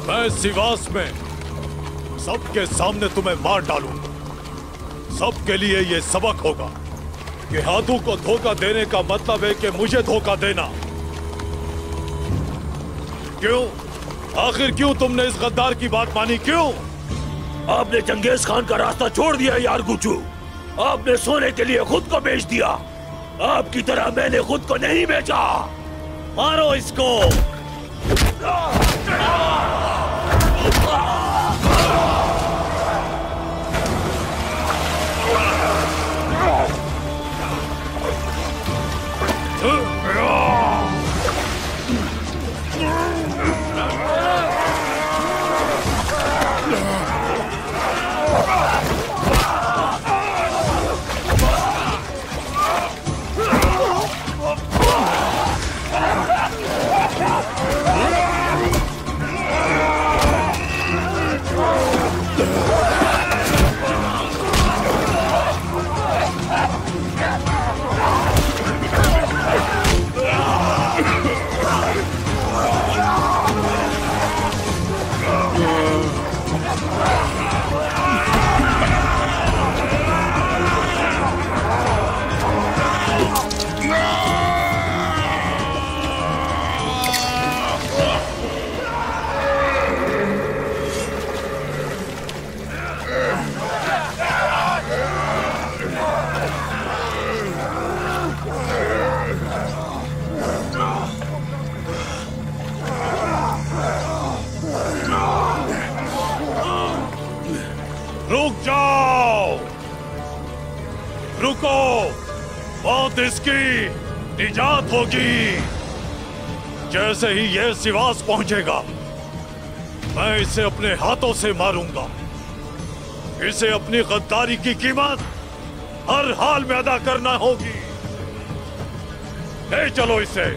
मैं सिवास में सबके सामने तुम्हें मार डालूंगा। सबके लिए ये सबक होगा कि हाथों को धोखा देने का मतलब है कि मुझे धोखा देना। क्यों? आखिर क्यों तुमने इस गद्दार की बात मानी? क्यों? आपने चंगेज खान का रास्ता छोड़ दिया यार गुच्चू। आपने सोने के लिए खुद को बेच दिया। आपकी तरह मैंने खुद को नहीं बेचा। मारो इसको। रुक जाओ, रुको, मौत इसकी निजात होगी। जैसे ही यह सिवास पहुंचेगा मैं इसे अपने हाथों से मारूंगा। इसे अपनी गद्दारी की कीमत हर हाल में अदा करना होगी। ले चलो इसे।